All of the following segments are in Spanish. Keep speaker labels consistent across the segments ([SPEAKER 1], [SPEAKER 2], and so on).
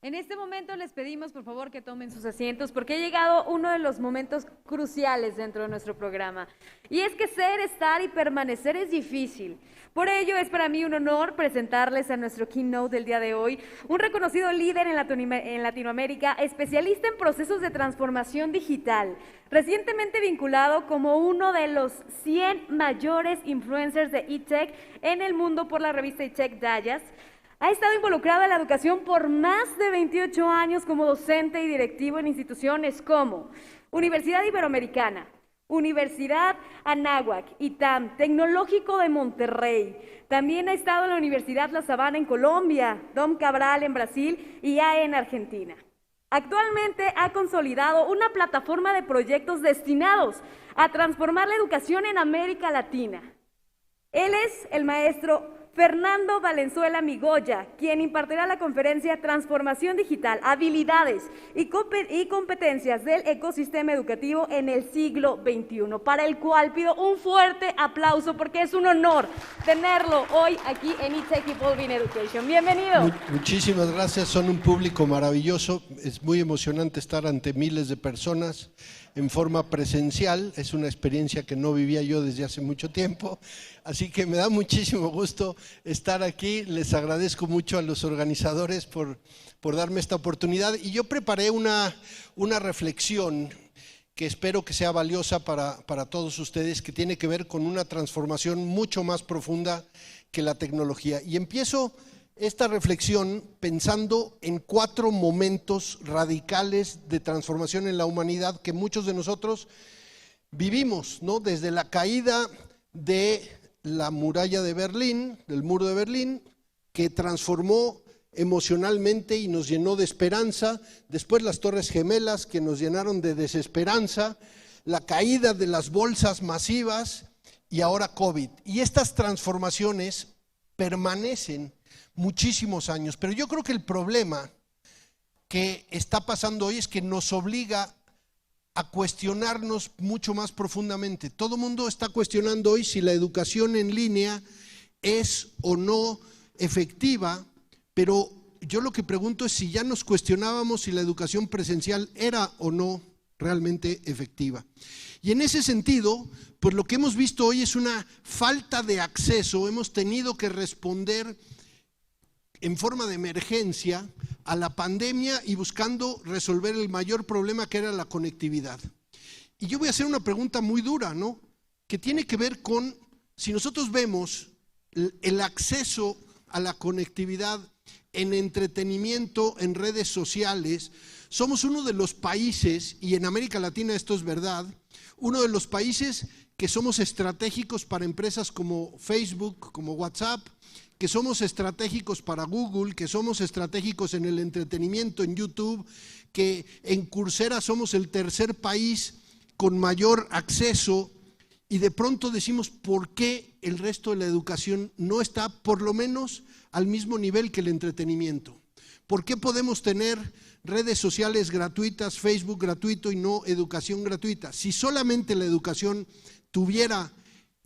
[SPEAKER 1] En este momento les pedimos por favor que tomen sus asientos porque ha llegado uno de los momentos cruciales dentro de nuestro programa. Y es que ser, estar y permanecer es difícil. Por ello es para mí un honor presentarles a nuestro keynote del día de hoy, un reconocido líder en Latinoamérica, especialista en procesos de transformación digital, recientemente vinculado como uno de los 100 mayores influencers de eTech en el mundo por la revista eTech Digest. Ha estado involucrado en la educación por más de 28 años como docente y directivo en instituciones como Universidad Iberoamericana, Universidad Anáhuac, ITAM, Tecnológico de Monterrey. También ha estado en la Universidad La Sabana en Colombia, Dom Cabral en Brasil y AE en Argentina. Actualmente ha consolidado una plataforma de proyectos destinados a transformar la educación en América Latina. Él es el maestro Fernando Valenzuela Migoya, quien impartirá la conferencia Transformación Digital, Habilidades y Competencias del Ecosistema Educativo en el siglo XXI, para el cual pido un fuerte aplauso porque es un honor tenerlo hoy aquí en eTech Evolving Education. Bienvenido.
[SPEAKER 2] Muchísimas gracias, son un público maravilloso, es muy emocionante estar ante miles de personas en forma presencial, es una experiencia que no vivía yo desde hace mucho tiempo, así que me da muchísimo gusto estar aquí. Les agradezco mucho a los organizadores por darme esta oportunidad y yo preparé una reflexión que espero que sea valiosa para todos ustedes, que tiene que ver con una transformación mucho más profunda que la tecnología. Y empiezo esta reflexión pensando en 4 momentos radicales de transformación en la humanidad que muchos de nosotros vivimos, ¿no? Desde la caída de la muralla de Berlín, del muro de Berlín, que transformó emocionalmente y nos llenó de esperanza, después las Torres Gemelas que nos llenaron de desesperanza, la caída de las bolsas masivas y ahora COVID. Y estas transformaciones permanecen muchísimos años, pero yo creo que el problema que está pasando hoy es que nos obliga a cuestionarnos mucho más profundamente. Todo el mundo está cuestionando hoy si la educación en línea es o no efectiva, pero yo lo que pregunto es si ya nos cuestionábamos si la educación presencial era o no realmente efectiva. Y en ese sentido, pues lo que hemos visto hoy es una falta de acceso. Hemos tenido que responder en forma de emergencia a la pandemia y buscando resolver el mayor problema, que era la conectividad. Y yo voy a hacer una pregunta muy dura, ¿no? Que tiene que ver con, si nosotros vemos el acceso a la conectividad en entretenimiento, en redes sociales, somos uno de los países, y en América Latina esto es verdad, uno de los países que somos estratégicos para empresas como Facebook, como WhatsApp, que somos estratégicos para Google, que somos estratégicos en el entretenimiento, en YouTube, que en Coursera somos el tercer país con mayor acceso, y de pronto decimos, ¿por qué el resto de la educación no está por lo menos al mismo nivel que el entretenimiento? ¿Por qué podemos tener redes sociales gratuitas, Facebook gratuito y no educación gratuita? Si solamente la educación tuviera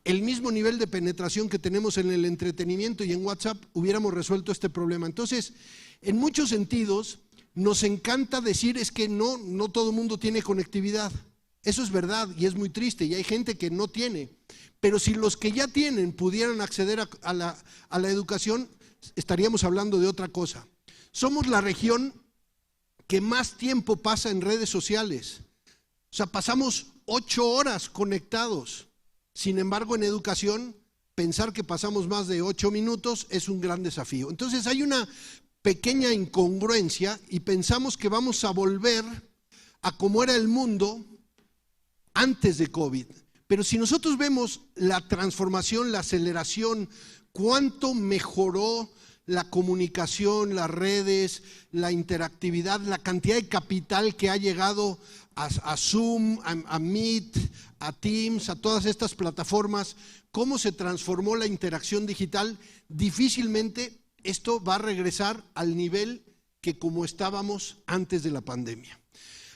[SPEAKER 2] el mismo nivel de penetración que tenemos en el entretenimiento y en WhatsApp, hubiéramos resuelto este problema. Entonces, en muchos sentidos, nos encanta decir es que no todo el mundo tiene conectividad. Eso es verdad y es muy triste y hay gente que no tiene. Pero si los que ya tienen pudieran acceder a la educación, estaríamos hablando de otra cosa. Somos la región que más tiempo pasa en redes sociales. O sea, pasamos 8 horas conectados. Sin embargo, en educación, pensar que pasamos más de 8 minutos es un gran desafío. Entonces hay una pequeña incongruencia y pensamos que vamos a volver a cómo era el mundo antes de COVID. Pero si nosotros vemos la transformación, la aceleración, cuánto mejoró la comunicación, las redes, la interactividad, la cantidad de capital que ha llegado a Zoom, a Meet, a Teams, a todas estas plataformas, cómo se transformó la interacción digital, difícilmente esto va a regresar al nivel que como estábamos antes de la pandemia.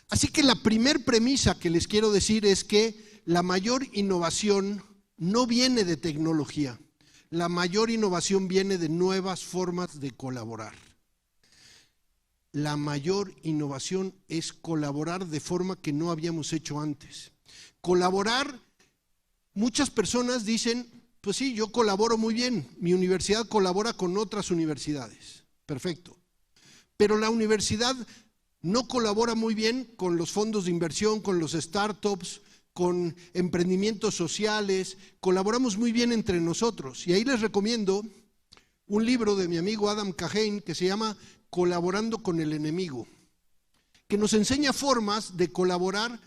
[SPEAKER 2] Así que la primer premisa que les quiero decir es que la mayor innovación no viene de tecnología. La mayor innovación viene de nuevas formas de colaborar. la mayor innovación es colaborar de forma que no habíamos hecho antes. Colaborar, muchas personas dicen, pues sí, yo colaboro muy bien, mi universidad colabora con otras universidades, perfecto. Pero la universidad no colabora muy bien con los fondos de inversión, con los startups, con emprendimientos sociales, colaboramos muy bien entre nosotros. Y ahí les recomiendo un libro de mi amigo Adam Kahane que se llama Colaborando con el enemigo, que nos enseña formas de colaborar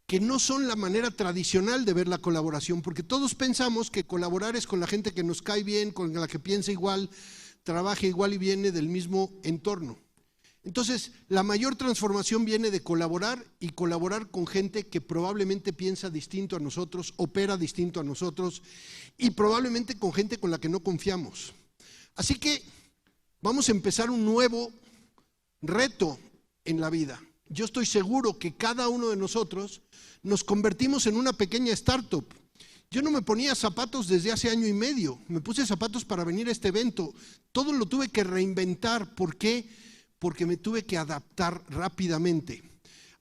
[SPEAKER 2] que no son la manera tradicional de ver la colaboración, porque todos pensamos que colaborar es con la gente que nos cae bien, con la que piensa igual, trabaja igual y viene del mismo entorno. Entonces, la mayor transformación viene de colaborar y colaborar con gente que probablemente piensa distinto a nosotros, opera distinto a nosotros y probablemente con gente con la que no confiamos. Así que vamos a empezar un nuevo reto en la vida. Yo estoy seguro que cada uno de nosotros nos convertimos en una pequeña startup. Yo no me ponía zapatos desde hace año y medio, me puse zapatos para venir a este evento. Todo lo tuve que reinventar. ¿Por qué? Porque me tuve que adaptar rápidamente.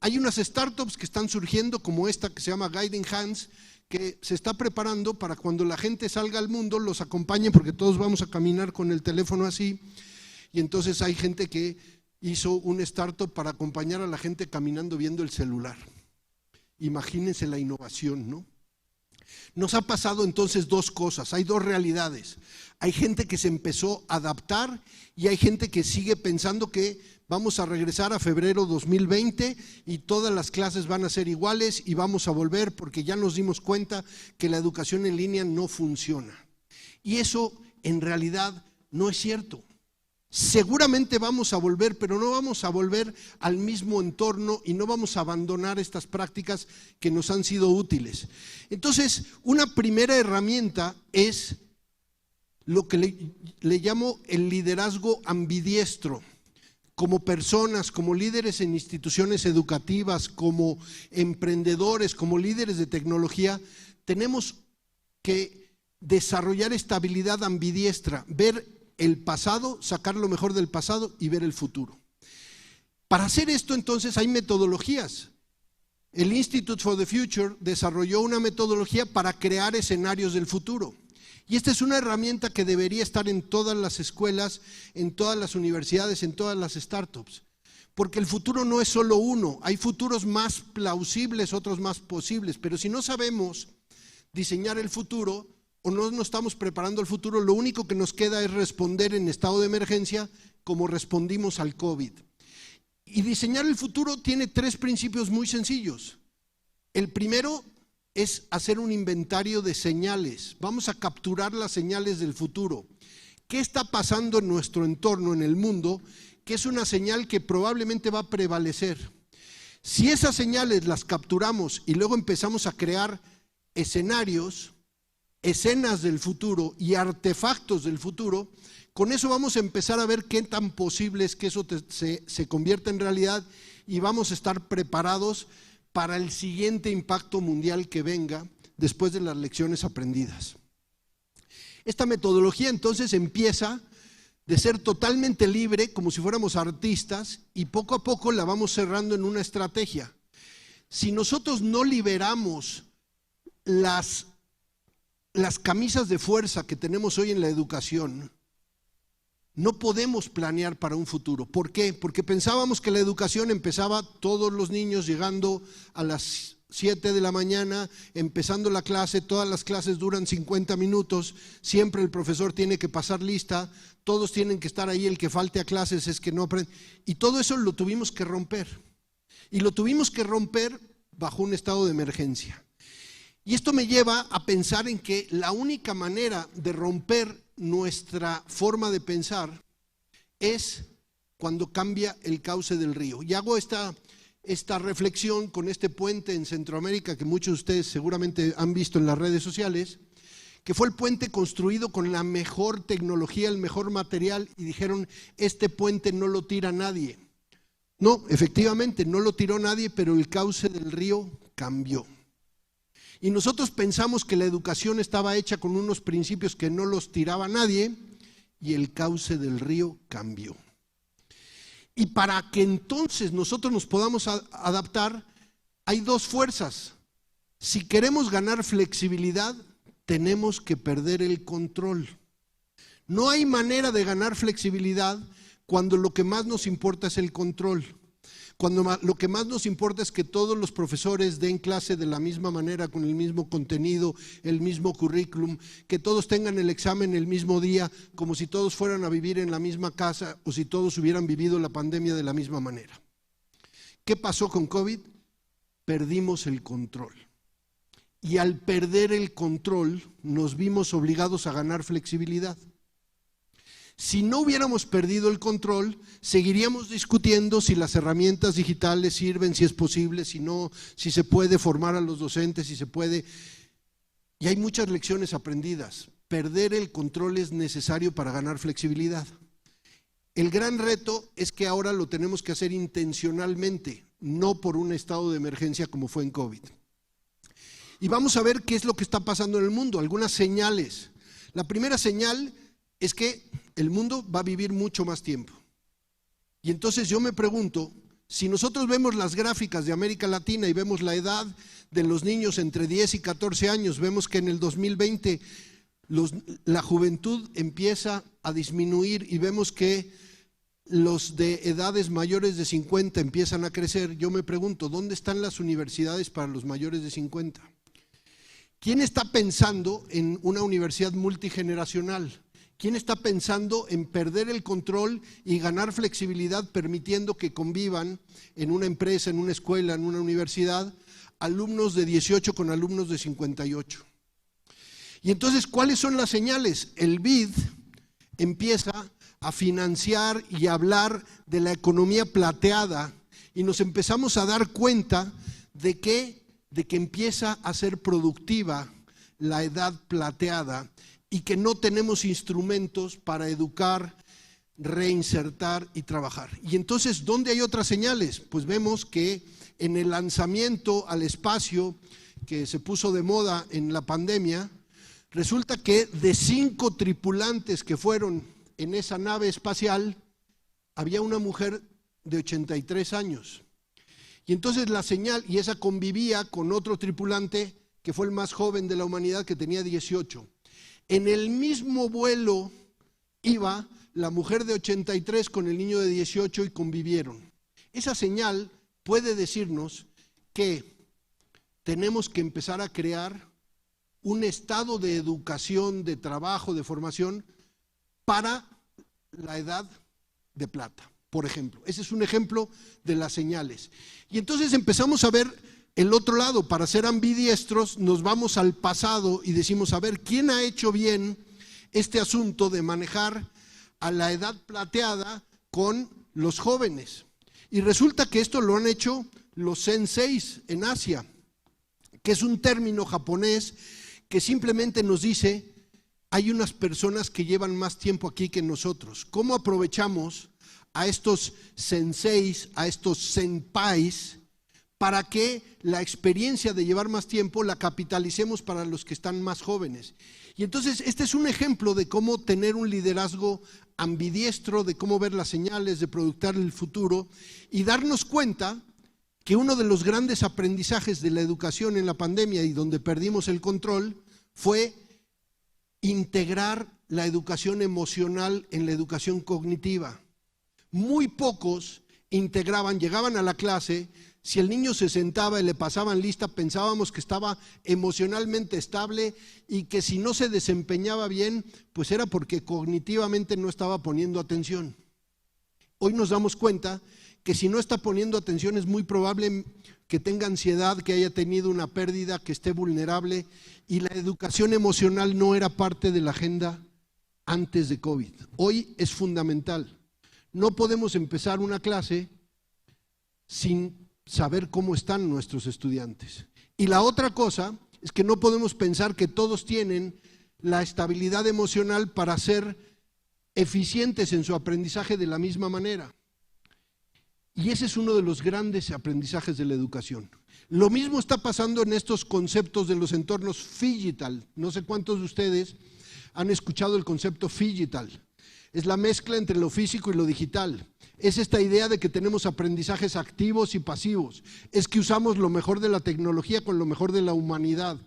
[SPEAKER 2] Hay unas startups que están surgiendo como esta que se llama Guiding Hands, que se está preparando para cuando la gente salga al mundo los acompañe, porque todos vamos a caminar con el teléfono así, y entonces hay gente que hizo un startup para acompañar a la gente caminando viendo el celular. Imagínense la innovación, ¿no? Nos ha pasado entonces dos cosas, hay dos realidades. Hay gente que se empezó a adaptar y hay gente que sigue pensando que vamos a regresar a febrero 2020 y todas las clases van a ser iguales y vamos a volver porque ya nos dimos cuenta que la educación en línea no funciona. Y eso en realidad no es cierto. Seguramente vamos a volver, pero no vamos a volver al mismo entorno y no vamos a abandonar estas prácticas que nos han sido útiles. Entonces, una primera herramienta es lo que le llamo el liderazgo ambidiestro. Como personas, como líderes en instituciones educativas, como emprendedores, como líderes de tecnología, tenemos que desarrollar esta habilidad ambidiestra, ver el pasado, sacar lo mejor del pasado y ver el futuro. Para hacer esto, entonces, hay metodologías. El Institute for the Future desarrolló una metodología para crear escenarios del futuro. Y esta es una herramienta que debería estar en todas las escuelas, en todas las universidades, en todas las startups. Porque el futuro no es solo uno, hay futuros más plausibles, otros más posibles. Pero si no sabemos diseñar el futuro, o no nos estamos preparando al futuro, lo único que nos queda es responder en estado de emergencia como respondimos al COVID. Y diseñar el futuro tiene tres principios muy sencillos. El primero es hacer un inventario de señales. Vamos a capturar las señales del futuro. ¿Qué está pasando en nuestro entorno, en el mundo? Que es una señal que probablemente va a prevalecer. Si esas señales las capturamos y luego empezamos a crear escenarios, escenas del futuro y artefactos del futuro, con eso vamos a empezar a ver qué tan posible es que eso se convierta en realidad y vamos a estar preparados para el siguiente impacto mundial que venga después de las lecciones aprendidas. Esta metodología entonces empieza de ser totalmente libre, como si fuéramos artistas, y poco a poco la vamos cerrando en una estrategia. Si nosotros no liberamos las camisas de fuerza que tenemos hoy en la educación, no podemos planear para un futuro. ¿Por qué? Porque pensábamos que la educación empezaba todos los niños llegando a las 7 de la mañana, empezando la clase, todas las clases duran 50 minutos, siempre el profesor tiene que pasar lista, todos tienen que estar ahí, el que falte a clases es que no aprende. Y todo eso lo tuvimos que romper. Y lo tuvimos que romper bajo un estado de emergencia. Y esto me lleva a pensar en que la única manera de romper nuestra forma de pensar es cuando cambia el cauce del río. Y hago esta reflexión con este puente en Centroamérica que muchos de ustedes seguramente han visto en las redes sociales, que fue el puente construido con la mejor tecnología, el mejor material, y dijeron, este puente no lo tira nadie. No, efectivamente, no lo tiró nadie, pero el cauce del río cambió. Y nosotros pensamos que la educación estaba hecha con unos principios que no los tiraba nadie y el cauce del río cambió. Y para que entonces nosotros nos podamos adaptar, hay dos fuerzas. Si queremos ganar flexibilidad, tenemos que perder el control. No hay manera de ganar flexibilidad cuando lo que más nos importa es el control. Cuando lo que más nos importa es que todos los profesores den clase de la misma manera, con el mismo contenido, el mismo currículum, que todos tengan el examen el mismo día, como si todos fueran a vivir en la misma casa o si todos hubieran vivido la pandemia de la misma manera. ¿Qué pasó con COVID? Perdimos el control. Y al perder el control nos vimos obligados a ganar flexibilidad. Si no hubiéramos perdido el control, seguiríamos discutiendo si las herramientas digitales sirven, si es posible, si no, si se puede formar a los docentes, si se puede. Y hay muchas lecciones aprendidas. Perder el control es necesario para ganar flexibilidad. El gran reto es que ahora lo tenemos que hacer intencionalmente, no por un estado de emergencia como fue en COVID. Y vamos a ver qué es lo que está pasando en el mundo, algunas señales. La primera señal es que el mundo va a vivir mucho más tiempo. Y entonces yo me pregunto, si nosotros vemos las gráficas de América Latina y vemos la edad de los niños entre 10 y 14 años, vemos que en el 2020 la juventud empieza a disminuir y vemos que los de edades mayores de 50 empiezan a crecer. Yo me pregunto, ¿dónde están las universidades para los mayores de 50? ¿Quién está pensando en una universidad multigeneracional? ¿Quién está pensando en perder el control y ganar flexibilidad permitiendo que convivan en una empresa, en una escuela, en una universidad, alumnos de 18 con alumnos de 58? Y entonces, ¿cuáles son las señales? El BID empieza a financiar y a hablar de la economía plateada y nos empezamos a dar cuenta de que empieza a ser productiva la edad plateada y que no tenemos instrumentos para educar, reinsertar y trabajar. Y entonces, ¿dónde hay otras señales? Pues vemos que en el lanzamiento al espacio que se puso de moda en la pandemia, resulta que de 5 tripulantes que fueron en esa nave espacial, había una mujer de 83 años. Y entonces la señal, y esa convivía con otro tripulante que fue el más joven de la humanidad, que tenía 18. En el mismo vuelo iba la mujer de 83 con el niño de 18 y convivieron. Esa señal puede decirnos que tenemos que empezar a crear un estado de educación, de trabajo, de formación para la edad de plata, por ejemplo. Ese es un ejemplo de las señales. Y entonces empezamos a ver el otro lado. Para ser ambidiestros nos vamos al pasado y decimos, a ver, ¿quién ha hecho bien este asunto de manejar a la edad plateada con los jóvenes? Y resulta que esto lo han hecho los senseis en Asia, que es un término japonés que simplemente nos dice, hay unas personas que llevan más tiempo aquí que nosotros. ¿Cómo aprovechamos a estos senseis, a estos senpais, para que la experiencia de llevar más tiempo la capitalicemos para los que están más jóvenes? Y entonces este es un ejemplo de cómo tener un liderazgo ambidiestro, de cómo ver las señales, de proyectar el futuro y darnos cuenta que uno de los grandes aprendizajes de la educación en la pandemia y donde perdimos el control fue integrar la educación emocional en la educación cognitiva. Muy pocos integraban, llegaban a la clase, si el niño se sentaba y le pasaban lista, pensábamos que estaba emocionalmente estable y que si no se desempeñaba bien, pues era porque cognitivamente no estaba poniendo atención. Hoy nos damos cuenta que si no está poniendo atención es muy probable que tenga ansiedad, que haya tenido una pérdida, que esté vulnerable, y la educación emocional no era parte de la agenda antes de COVID. Hoy es fundamental. No podemos empezar una clase sin saber cómo están nuestros estudiantes. Y la otra cosa es que no podemos pensar que todos tienen la estabilidad emocional para ser eficientes en su aprendizaje de la misma manera. Y ese es uno de los grandes aprendizajes de la educación. Lo mismo está pasando en estos conceptos de los entornos phygital. No sé cuántos de ustedes han escuchado el concepto phygital. Es la mezcla entre lo físico y lo digital. Es esta idea de que tenemos aprendizajes activos y pasivos. Es que usamos lo mejor de la tecnología con lo mejor de la humanidad.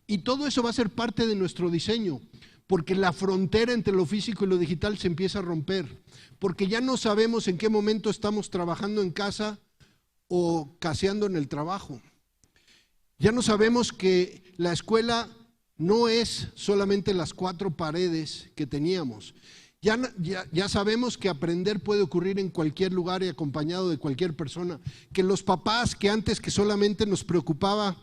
[SPEAKER 2] Y todo eso va a ser parte de nuestro diseño, porque la frontera entre lo físico y lo digital se empieza a romper. Porque ya no sabemos en qué momento estamos trabajando en casa o caseando en el trabajo. Ya no sabemos que la escuela no es solamente las 4 paredes que teníamos. Ya sabemos que aprender puede ocurrir en cualquier lugar y acompañado de cualquier persona. Que los papás, que antes que solamente nos preocupaba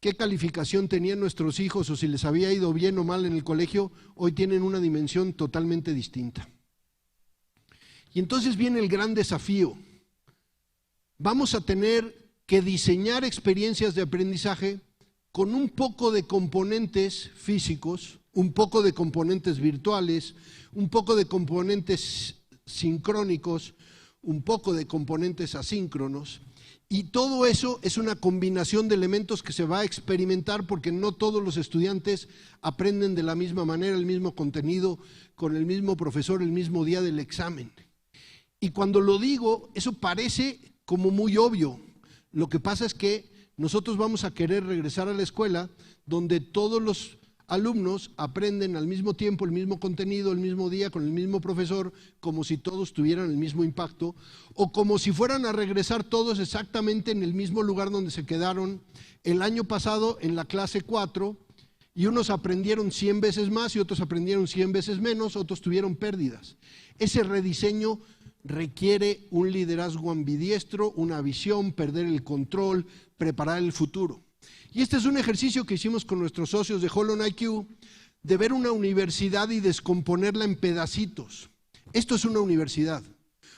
[SPEAKER 2] qué calificación tenían nuestros hijos o si les había ido bien o mal en el colegio, hoy tienen una dimensión totalmente distinta. Y entonces viene el gran desafío. Vamos a tener que diseñar experiencias de aprendizaje con un poco de componentes físicos, un poco de componentes virtuales, un poco de componentes sincrónicos, un poco de componentes asíncronos, y todo eso es una combinación de elementos que se va a experimentar porque no todos los estudiantes aprenden de la misma manera, el mismo contenido, con el mismo profesor, el mismo día del examen. Y cuando lo digo, eso parece como muy obvio. Lo que pasa es que nosotros vamos a querer regresar a la escuela donde todos los alumnos aprenden al mismo tiempo el mismo contenido, el mismo día, con el mismo profesor, como si todos tuvieran el mismo impacto, o como si fueran a regresar todos exactamente en el mismo lugar donde se quedaron el año pasado en la clase 4, y unos aprendieron 100 veces más y otros aprendieron 100 veces menos, otros tuvieron pérdidas. Ese rediseño requiere un liderazgo ambidiestro, una visión, perder el control, preparar el futuro. Y este es un ejercicio que hicimos con nuestros socios de Holon IQ, de ver una universidad y descomponerla en pedacitos. Esto es una universidad.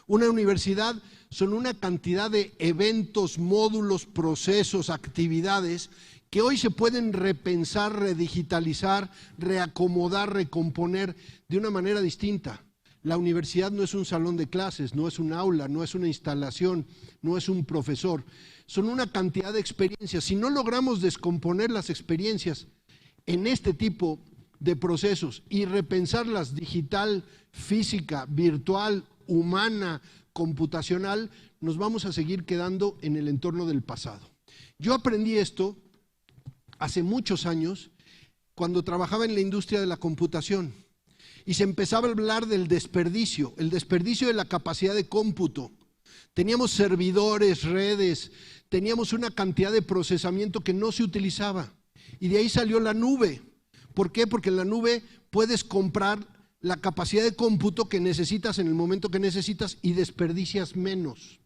[SPEAKER 2] Una universidad son una cantidad de eventos, módulos, procesos, actividades que hoy se pueden repensar, redigitalizar, reacomodar, recomponer de una manera distinta. La universidad no es un salón de clases, no es un aula, no es una instalación, no es un profesor. Son una cantidad de experiencias. Si no logramos descomponer las experiencias en este tipo de procesos y repensarlas digital, física, virtual, humana, computacional, nos vamos a seguir quedando en el entorno del pasado. Yo aprendí esto hace muchos años cuando trabajaba en la industria de la computación y se empezaba a hablar del desperdicio, el desperdicio de la capacidad de cómputo. Teníamos servidores, redes, teníamos una cantidad de procesamiento que no se utilizaba y de ahí salió la nube. ¿Por qué? Porque en la nube puedes comprar la capacidad de cómputo que necesitas en el momento que necesitas y desperdicias menos.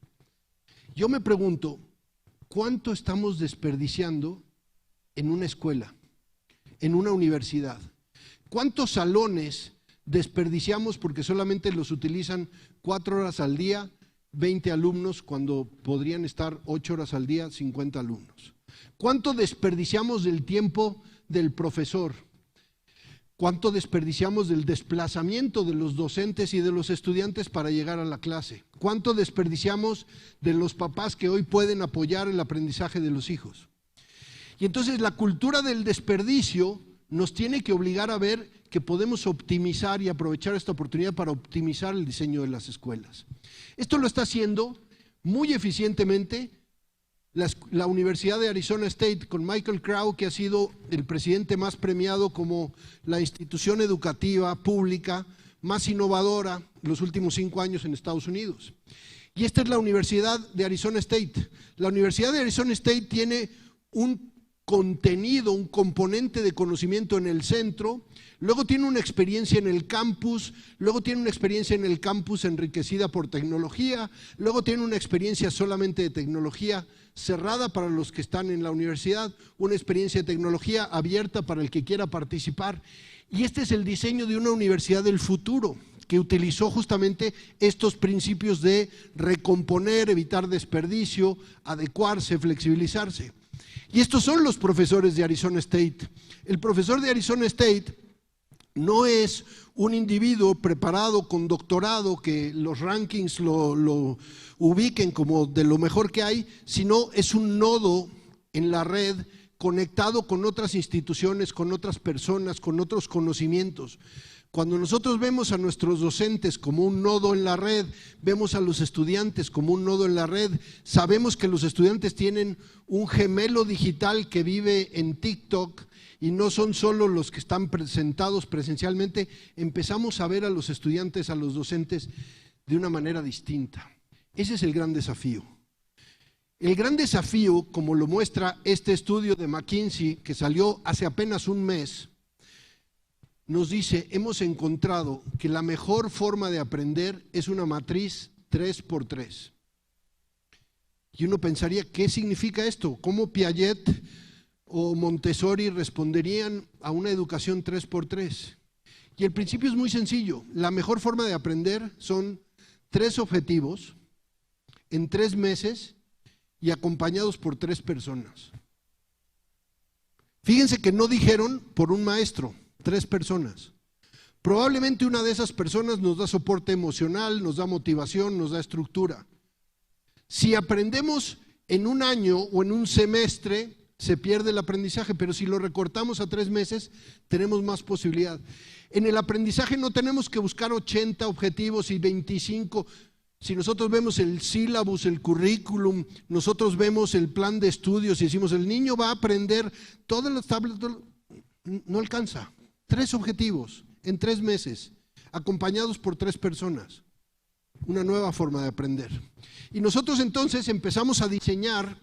[SPEAKER 2] Yo me pregunto, ¿cuánto estamos desperdiciando en una escuela, en una universidad? ¿Cuántos salones desperdiciamos porque solamente los utilizan 4 horas al día, 20 alumnos, cuando podrían estar 8 horas al día, 50 alumnos? ¿Cuánto desperdiciamos del tiempo del profesor? ¿Cuánto desperdiciamos del desplazamiento de los docentes y de los estudiantes para llegar a la clase? ¿Cuánto desperdiciamos de los papás que hoy pueden apoyar el aprendizaje de los hijos? Y entonces la cultura del desperdicio nos tiene que obligar a ver que podemos optimizar y aprovechar esta oportunidad para optimizar el diseño de las escuelas. Esto lo está haciendo muy eficientemente la Universidad de Arizona State con Michael Crow, que ha sido el presidente más premiado como la institución educativa pública más innovadora en los últimos 5 años en Estados Unidos. Y esta es la Universidad de Arizona State. La Universidad de Arizona State tiene un contenido, un componente de conocimiento en el centro, luego tiene una experiencia en el campus, luego tiene una experiencia en el campus enriquecida por tecnología, luego tiene una experiencia solamente de tecnología cerrada para los que están en la universidad, una experiencia de tecnología abierta para el que quiera participar. Y este es el diseño de una universidad del futuro, que utilizó justamente estos principios de recomponer, evitar desperdicio, adecuarse, flexibilizarse. Y estos son los profesores de Arizona State. El profesor de Arizona State no es un individuo preparado con doctorado que los rankings lo ubiquen como de lo mejor que hay, sino es un nodo en la red conectado con otras instituciones, con otras personas, con otros conocimientos. Cuando nosotros vemos a nuestros docentes como un nodo en la red, vemos a los estudiantes como un nodo en la red, sabemos que los estudiantes tienen un gemelo digital que vive en TikTok y no son solo los que están presentados presencialmente, empezamos a ver a los estudiantes, a los docentes de una manera distinta. Ese es el gran desafío. El gran desafío, como lo muestra este estudio de McKinsey, que salió hace apenas un mes, nos dice, hemos encontrado que la mejor forma de aprender es una matriz 3x3. Y uno pensaría, ¿qué significa esto? ¿Cómo Piaget o Montessori responderían a una educación 3x3? Y el principio es muy sencillo. La mejor forma de aprender son 3 objetivos en 3 meses y acompañados por 3 personas. Fíjense que no dijeron por un maestro, 3 personas. Probablemente una de esas personas nos da soporte emocional, nos da motivación, nos da estructura. Si aprendemos en un año o en un semestre, se pierde el aprendizaje, pero si lo recortamos a 3 meses, tenemos más posibilidad. En el aprendizaje no tenemos que buscar 80 objetivos y 25. Si nosotros vemos el sílabus, el currículum, nosotros vemos el plan de estudios y decimos, el niño va a aprender todas las tablas, no alcanza. 3 objetivos en 3 meses, acompañados por 3 personas. Una nueva forma de aprender. Y nosotros entonces empezamos a diseñar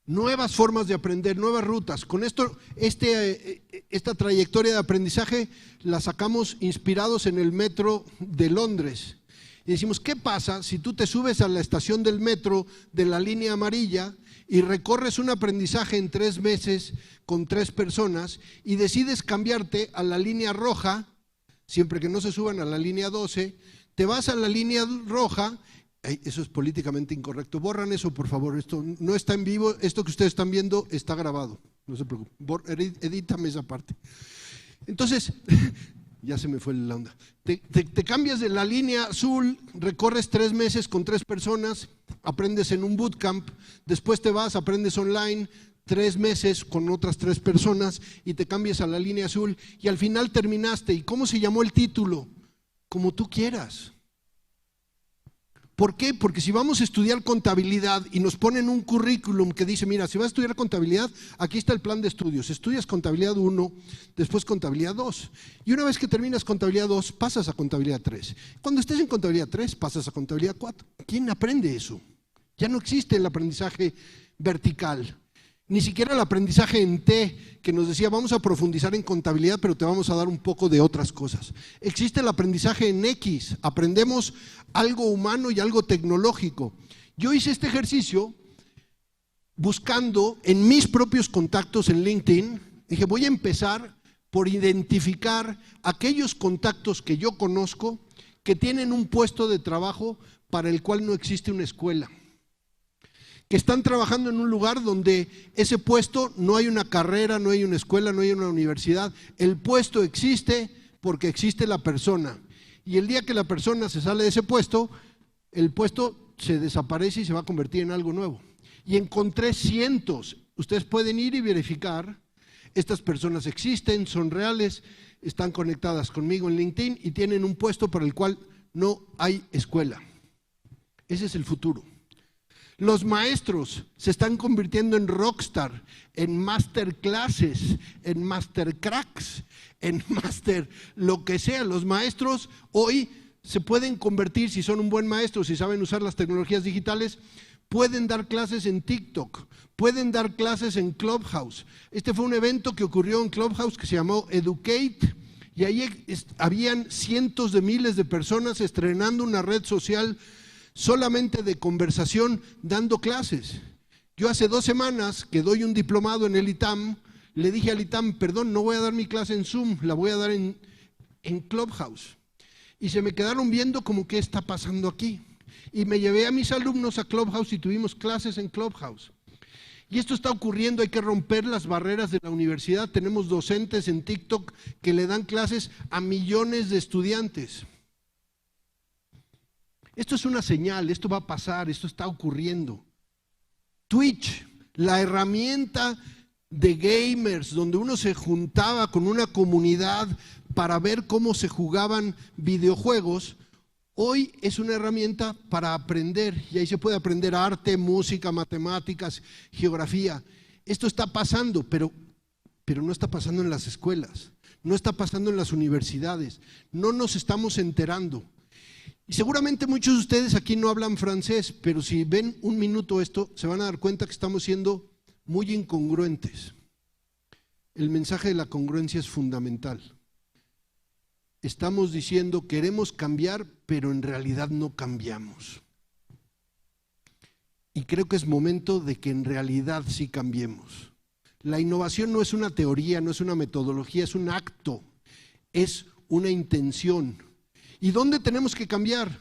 [SPEAKER 2] nuevas formas de aprender, nuevas rutas. Con esto, esta trayectoria de aprendizaje la sacamos inspirados en el metro de Londres. Y decimos, ¿qué pasa si tú te subes a la estación del metro de la línea amarilla y recorres un aprendizaje en 3 meses con 3 personas y decides cambiarte a la línea roja, siempre que no se suban a la línea 12, te vas a la línea roja? Eso es políticamente incorrecto, borran eso por favor, esto no está en vivo, esto que ustedes están viendo está grabado, no se preocupen, edítame esa parte. Entonces, ya se me fue la onda. Te cambias de la línea azul, recorres 3 meses con 3 personas, aprendes en un bootcamp, después te vas, aprendes online 3 meses con otras 3 personas y te cambias a la línea azul y al final terminaste. ¿Y cómo se llamó el título? Como tú quieras. ¿Por qué? Porque si vamos a estudiar contabilidad y nos ponen un currículum que dice, mira, si vas a estudiar contabilidad, aquí está el plan de estudios. Estudias contabilidad 1, después contabilidad 2. Y una vez que terminas contabilidad 2, pasas a contabilidad 3. Cuando estés en contabilidad 3, pasas a contabilidad 4. ¿Quién aprende eso? Ya no existe el aprendizaje vertical. Ni siquiera el aprendizaje en T, que nos decía, vamos a profundizar en contabilidad, pero te vamos a dar un poco de otras cosas. Existe el aprendizaje en X, aprendemos algo humano y algo tecnológico. Yo hice este ejercicio buscando en mis propios contactos en LinkedIn, dije, voy a empezar por identificar aquellos contactos que yo conozco que tienen un puesto de trabajo para el cual no existe una escuela. Que están trabajando en un lugar donde ese puesto no hay una carrera, no hay una escuela, no hay una universidad. El puesto existe porque existe la persona. Y el día que la persona se sale de ese puesto, el puesto se desaparece y se va a convertir en algo nuevo. Y encontré cientos. Ustedes pueden ir y verificar. Estas personas existen, son reales, están conectadas conmigo en LinkedIn y tienen un puesto para el cual no hay escuela. Ese es el futuro. Los maestros se están convirtiendo en rockstar, en masterclasses, en mastercracks, en master lo que sea. Los maestros hoy se pueden convertir, si son un buen maestro, si saben usar las tecnologías digitales, pueden dar clases en TikTok, pueden dar clases en Clubhouse. Este fue un evento que ocurrió en Clubhouse que se llamó Educate y ahí habían cientos de miles de personas estrenando una red social solamente de conversación, dando clases. Yo hace 2 semanas que doy un diplomado en el ITAM, le dije al ITAM, perdón, no voy a dar mi clase en Zoom, la voy a dar en Clubhouse. Y se me quedaron viendo como, ¿qué está pasando aquí? Y me llevé a mis alumnos a Clubhouse y tuvimos clases en Clubhouse. Y esto está ocurriendo, hay que romper las barreras de la universidad. Tenemos docentes en TikTok que le dan clases a millones de estudiantes. Esto es una señal, esto va a pasar, esto está ocurriendo. Twitch, La herramienta de gamers, donde uno se juntaba con una comunidad para ver cómo se jugaban videojuegos, hoy es una herramienta para aprender, y ahí se puede aprender arte, música, matemáticas, geografía. Esto está pasando, pero no está pasando en las escuelas, no está pasando en las universidades, no nos estamos enterando. Y seguramente muchos de ustedes aquí no hablan francés, pero si ven un minuto esto, se van a dar cuenta que estamos siendo muy incongruentes. El mensaje de la congruencia es fundamental. Estamos diciendo queremos cambiar, pero en realidad no cambiamos. Y creo que es momento de que en realidad sí cambiemos. La innovación no es una teoría, no es una metodología, es un acto, es una intención. ¿Y dónde tenemos que cambiar?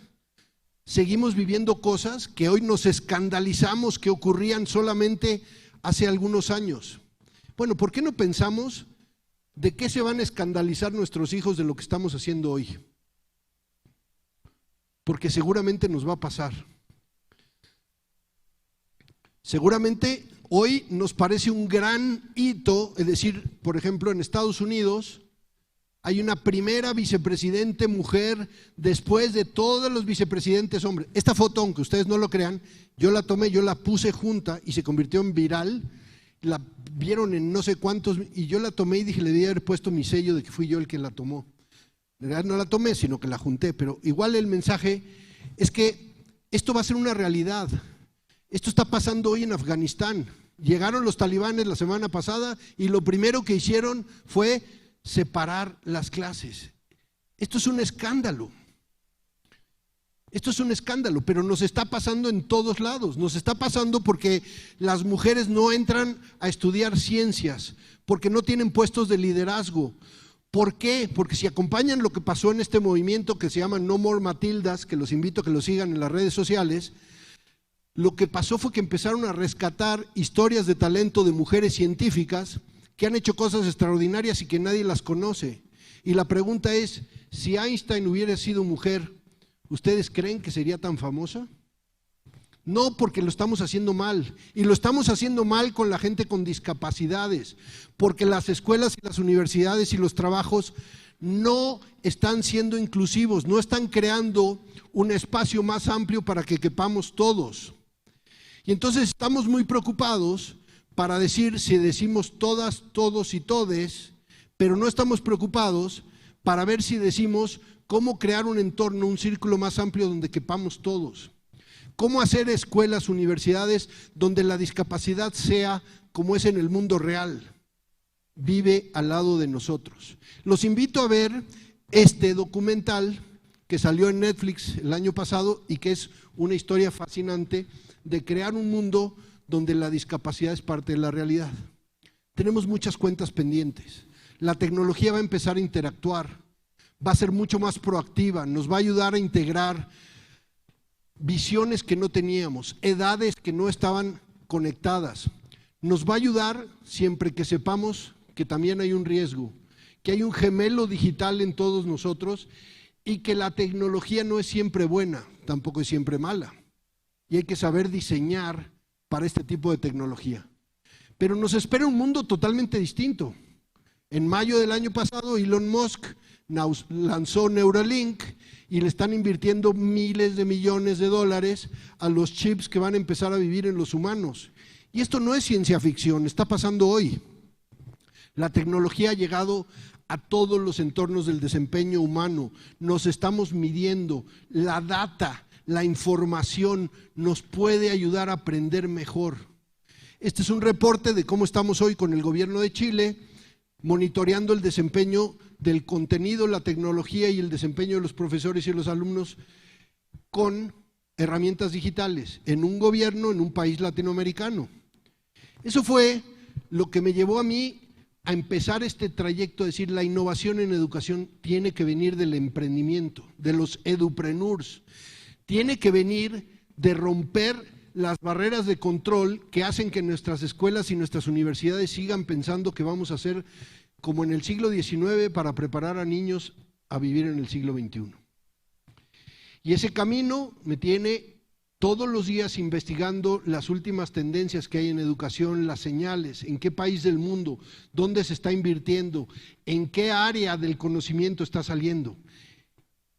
[SPEAKER 2] Seguimos viviendo cosas que hoy nos escandalizamos que ocurrían solamente hace algunos años. Bueno, ¿por qué no pensamos de qué se van a escandalizar nuestros hijos de lo que estamos haciendo hoy? Porque seguramente nos va a pasar. Seguramente hoy nos parece un gran hito, es decir, por ejemplo, en Estados Unidos hay una primera vicepresidente mujer después de todos los vicepresidentes hombres. Esta foto, aunque ustedes no lo crean, yo la tomé, yo la puse junta y se convirtió en viral. La vieron en no sé cuántos y yo la tomé y dije, le debí haber puesto mi sello de que fui yo el que la tomó. En realidad no la tomé, sino que la junté, pero igual el mensaje es que esto va a ser una realidad. Esto está pasando hoy en Afganistán. Llegaron los talibanes la semana pasada y lo primero que hicieron fue separar las clases. Esto es un escándalo. Esto es un escándalo, pero nos está pasando en todos lados. Nos está pasando porque las mujeres no entran a estudiar ciencias, porque no tienen puestos de liderazgo. ¿Por qué? Porque si acompañan lo que pasó en este movimiento que se llama No More Matildas, que los invito a que lo sigan en las redes sociales, lo que pasó fue que empezaron a rescatar historias de talento de mujeres científicas que han hecho cosas extraordinarias y que nadie las conoce. Y la pregunta es, si Einstein hubiera sido mujer, ¿ustedes creen que sería tan famosa? No, porque lo estamos haciendo mal, y lo estamos haciendo mal con la gente con discapacidades, porque las escuelas y las universidades y los trabajos no están siendo inclusivos, no están creando un espacio más amplio para que quepamos todos. Y entonces estamos muy preocupados para decir, si decimos todas, todos y todes, pero no estamos preocupados para ver si decimos cómo crear un entorno, un círculo más amplio donde quepamos todos. Cómo hacer escuelas, universidades donde la discapacidad sea como es en el mundo real, vive al lado de nosotros. Los invito a ver este documental que salió en Netflix el año pasado y que es una historia fascinante de crear un mundo donde la discapacidad es parte de la realidad. Tenemos muchas cuentas pendientes. La tecnología va a empezar a interactuar, va a ser mucho más proactiva, nos va a ayudar a integrar visiones que no teníamos, edades que no estaban conectadas. Nos va a ayudar siempre que sepamos que también hay un riesgo, que hay un gemelo digital en todos nosotros y que la tecnología no es siempre buena, tampoco es siempre mala. Y hay que saber diseñar para este tipo de tecnología. Pero nos espera un mundo totalmente distinto. En mayo del año pasado, Elon Musk lanzó Neuralink y le están invirtiendo miles de millones de dólares a los chips que van a empezar a vivir en los humanos. Y esto no es ciencia ficción, está pasando hoy. La tecnología ha llegado a todos los entornos del desempeño humano. Nos estamos midiendo. La data, la información nos puede ayudar a aprender mejor. Este es un reporte de cómo estamos hoy con el gobierno de Chile, monitoreando el desempeño del contenido, la tecnología y el desempeño de los profesores y los alumnos con herramientas digitales en un gobierno, en un país latinoamericano. Eso fue lo que me llevó a mí a empezar este trayecto, decir, la innovación en educación tiene que venir del emprendimiento, de los edupreneurs, tiene que venir de romper las barreras de control que hacen que nuestras escuelas y nuestras universidades sigan pensando que vamos a hacer como en el siglo XIX para preparar a niños a vivir en el siglo XXI. Y ese camino me tiene todos los días investigando las últimas tendencias que hay en educación, las señales, en qué país del mundo, dónde se está invirtiendo, en qué área del conocimiento está saliendo.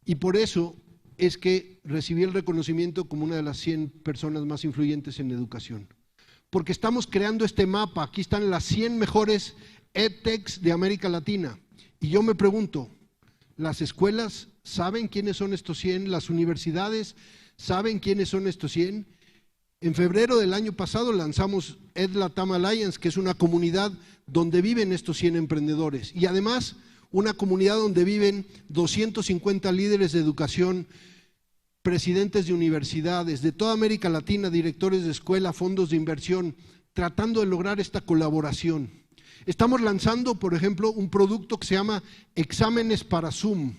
[SPEAKER 2] Y por eso es que recibí el reconocimiento como una de las 100 personas más influyentes en educación. Porque estamos creando este mapa, aquí están las 100 mejores EdTechs de América Latina. Y yo me pregunto, ¿las escuelas saben quiénes son estos 100? ¿Las universidades saben quiénes son estos 100? En febrero del año pasado lanzamos EdLatam Alliance, que es una comunidad donde viven estos 100 emprendedores. Y además, una comunidad donde viven 250 líderes de educación, presidentes de universidades, de toda América Latina, directores de escuela, fondos de inversión, tratando de lograr esta colaboración. Estamos lanzando, por ejemplo, un producto que se llama Exámenes para Zoom.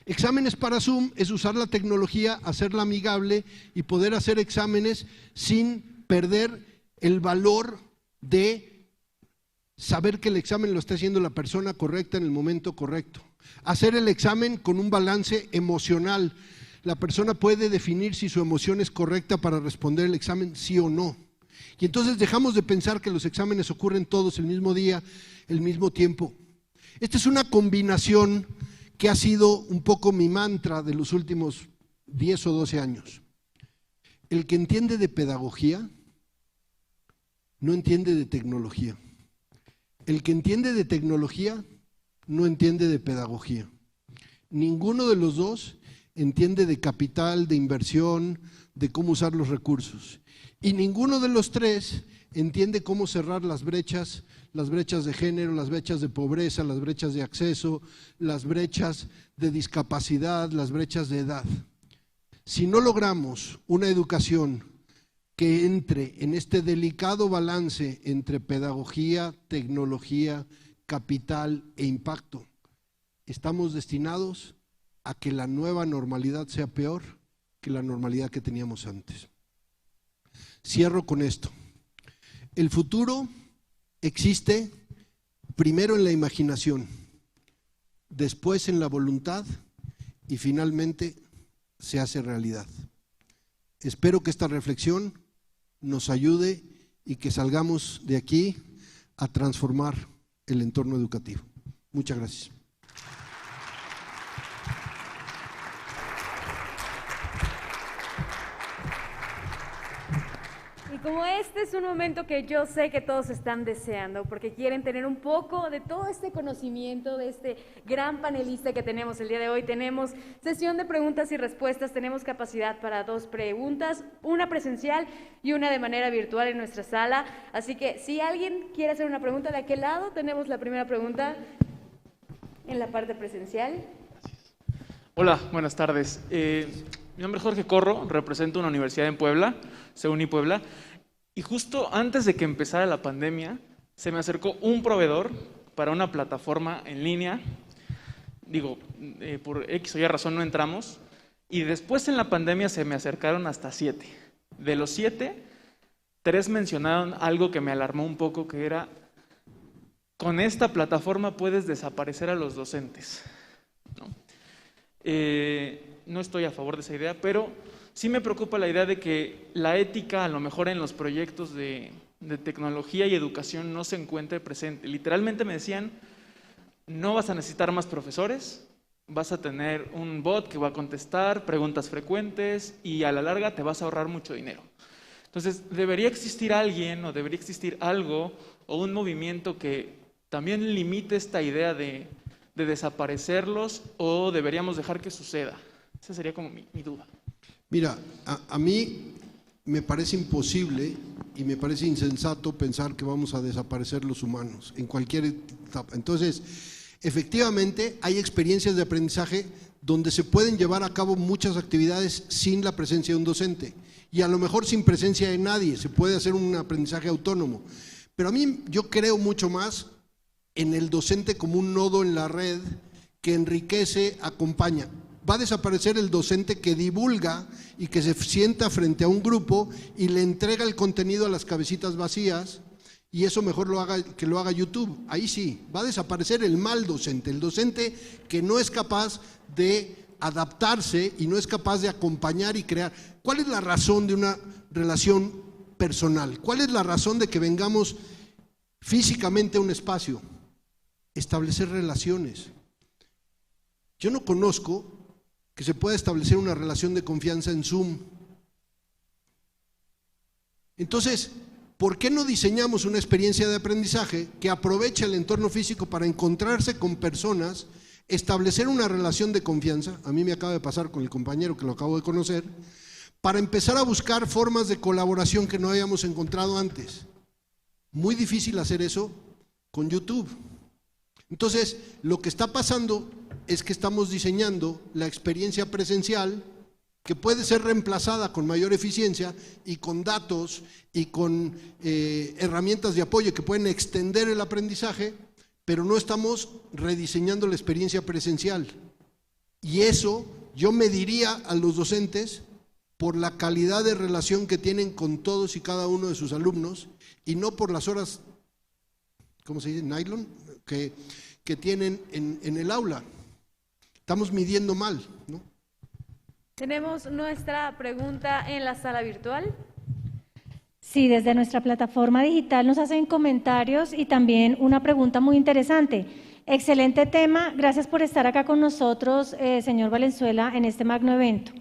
[SPEAKER 2] Exámenes para Zoom es usar la tecnología, hacerla amigable y poder hacer exámenes sin perder el valor de saber que el examen lo está haciendo la persona correcta en el momento correcto. Hacer el examen con un balance emocional. La persona puede definir si su emoción es correcta para responder el examen, sí o no. Y entonces dejamos de pensar que los exámenes ocurren todos el mismo día, el mismo tiempo. Esta es una combinación que ha sido un poco mi mantra de los últimos 10 o 12 años. El que entiende de pedagogía no entiende de tecnología. El que entiende de tecnología no entiende de pedagogía. Ninguno de los dos entiende de capital, de inversión, de cómo usar los recursos. Y ninguno de los tres entiende cómo cerrar las brechas de género, las brechas de pobreza, las brechas de acceso, las brechas de discapacidad, las brechas de edad. Si no logramos una educación que entre en este delicado balance entre pedagogía, tecnología, capital e impacto, estamos destinados a que la nueva normalidad sea peor que la normalidad que teníamos antes. Cierro con esto. El futuro existe primero en la imaginación, después en la voluntad y finalmente se hace realidad. Espero que esta reflexión nos ayude y que salgamos de aquí a transformar el entorno educativo. Muchas gracias.
[SPEAKER 1] Y como este es un momento que yo sé que todos están deseando, porque quieren tener un poco de todo este conocimiento de este gran panelista que tenemos el día de hoy. Tenemos sesión de preguntas y respuestas, tenemos capacidad para 2 preguntas, una presencial y una de manera virtual en nuestra sala. Así que si alguien quiere hacer una pregunta, de aquel lado tenemos la primera pregunta en la parte presencial.
[SPEAKER 3] Hola, buenas tardes. Mi nombre es Jorge Corro, represento una universidad en Puebla, CEUNI Puebla, y justo antes de que empezara la pandemia, se me acercó un proveedor para una plataforma en línea. Por X o Y razón no entramos, y después en la pandemia se me acercaron hasta 7. De los 7, 3 mencionaron algo que me alarmó un poco, que era: con esta plataforma puedes desaparecer a los docentes, ¿no? No estoy a favor de esa idea, pero sí me preocupa la idea de que la ética, a lo mejor en los proyectos de tecnología y educación, no se encuentre presente. Literalmente me decían: no vas a necesitar más profesores, vas a tener un bot que va a contestar preguntas frecuentes y a la larga te vas a ahorrar mucho dinero. Entonces, debería existir alguien o debería existir algo o un movimiento que también limite esta idea de desaparecerlos, o deberíamos dejar que suceda. Esa sería como mi duda.
[SPEAKER 2] Mira, a mí me parece imposible y me parece insensato pensar que vamos a desaparecer los humanos en cualquier etapa. Entonces, efectivamente, hay experiencias de aprendizaje donde se pueden llevar a cabo muchas actividades sin la presencia de un docente, y a lo mejor sin presencia de nadie, se puede hacer un aprendizaje autónomo. Pero a mí, yo creo mucho más en el docente como un nodo en la red que enriquece, acompaña. Va a desaparecer el docente que divulga y que se sienta frente a un grupo y le entrega el contenido a las cabecitas vacías, y eso mejor que lo haga YouTube. Ahí sí, va a desaparecer el mal docente, el docente que no es capaz de adaptarse y no es capaz de acompañar y crear. ¿Cuál es la razón de una relación personal? ¿Cuál es la razón de que vengamos físicamente a un espacio? Establecer relaciones. Yo no conozco que se pueda establecer una relación de confianza en Zoom. Entonces, ¿por qué no diseñamos una experiencia de aprendizaje que aproveche el entorno físico para encontrarse con personas, establecer una relación de confianza? A mí me acaba de pasar con el compañero que lo acabo de conocer, para empezar a buscar formas de colaboración que no habíamos encontrado antes. Muy difícil hacer eso con YouTube. Entonces, lo que está pasando es que estamos diseñando la experiencia presencial que puede ser reemplazada con mayor eficiencia y con datos y con herramientas de apoyo que pueden extender el aprendizaje, pero no estamos rediseñando la experiencia presencial. Y eso yo mediría a los docentes por la calidad de relación que tienen con todos y cada uno de sus alumnos y no por las horas, ¿cómo se dice? Nylon, que tienen en el aula. Estamos midiendo mal, ¿no?
[SPEAKER 1] Tenemos nuestra pregunta en la sala virtual.
[SPEAKER 4] Sí, desde nuestra plataforma digital nos hacen comentarios y también una pregunta muy interesante. Excelente tema, gracias por estar acá con nosotros, señor Valenzuela, en este magno evento.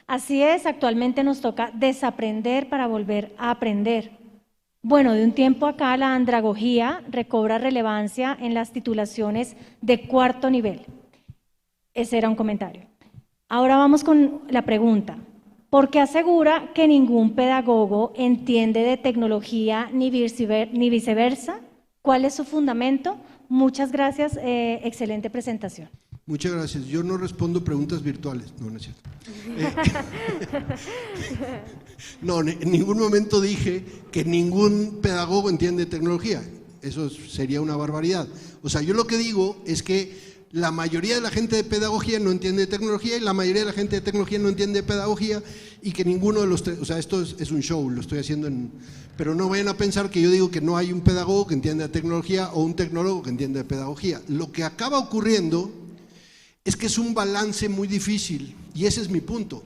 [SPEAKER 4] Así es, actualmente nos toca desaprender para volver a aprender. Bueno, de un tiempo acá la andragogía recobra relevancia en las titulaciones de cuarto nivel. Ese era un comentario. Ahora vamos con la pregunta. ¿Por qué asegura que ningún pedagogo entiende de tecnología ni viceversa? ¿Cuál es su fundamento? Muchas gracias, excelente presentación.
[SPEAKER 2] Muchas gracias. Yo no respondo preguntas virtuales. No, no es cierto. No, en ningún momento dije que ningún pedagogo entiende tecnología. Eso sería una barbaridad. O sea, yo lo que digo es que la mayoría de la gente de pedagogía no entiende de tecnología y la mayoría de la gente de tecnología no entiende de pedagogía y que ninguno de los tres, o sea, esto es un show, lo estoy haciendo pero no vayan a pensar que yo digo que no hay un pedagogo que entienda de tecnología o un tecnólogo que entienda de pedagogía. Lo que acaba ocurriendo es que es un balance muy difícil y ese es mi punto.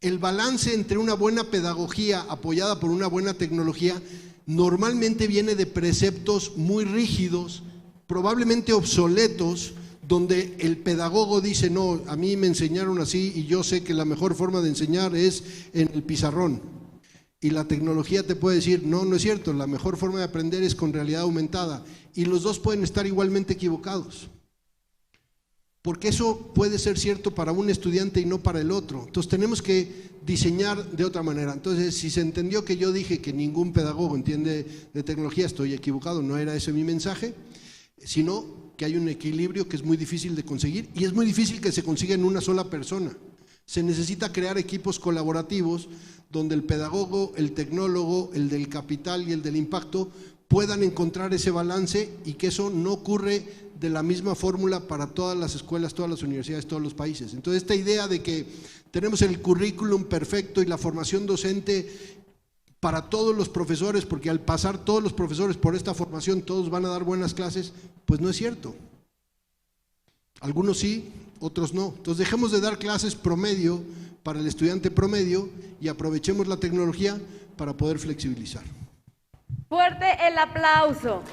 [SPEAKER 2] El balance entre una buena pedagogía apoyada por una buena tecnología normalmente viene de preceptos muy rígidos, probablemente obsoletos, donde el pedagogo dice, no, a mí me enseñaron así y yo sé que la mejor forma de enseñar es en el pizarrón. Y la tecnología te puede decir, no, no es cierto, la mejor forma de aprender es con realidad aumentada. Y los dos pueden estar igualmente equivocados. Porque eso puede ser cierto para un estudiante y no para el otro. Entonces tenemos que diseñar de otra manera. Entonces, si se entendió que yo dije que ningún pedagogo entiende de tecnología, estoy equivocado, no era ese mi mensaje, sino que hay un equilibrio que es muy difícil de conseguir y es muy difícil que se consiga en una sola persona. Se necesita crear equipos colaborativos donde el pedagogo, el tecnólogo, el del capital y el del impacto puedan encontrar ese balance y que eso no ocurre de la misma fórmula para todas las escuelas, todas las universidades, todos los países. Entonces, esta idea de que tenemos el currículum perfecto y la formación docente para todos los profesores, porque al pasar todos los profesores por esta formación todos van a dar buenas clases, pues no es cierto. Algunos sí, otros no. Entonces dejemos de dar clases promedio para el estudiante promedio y aprovechemos la tecnología para poder flexibilizar.
[SPEAKER 1] Fuerte el aplauso.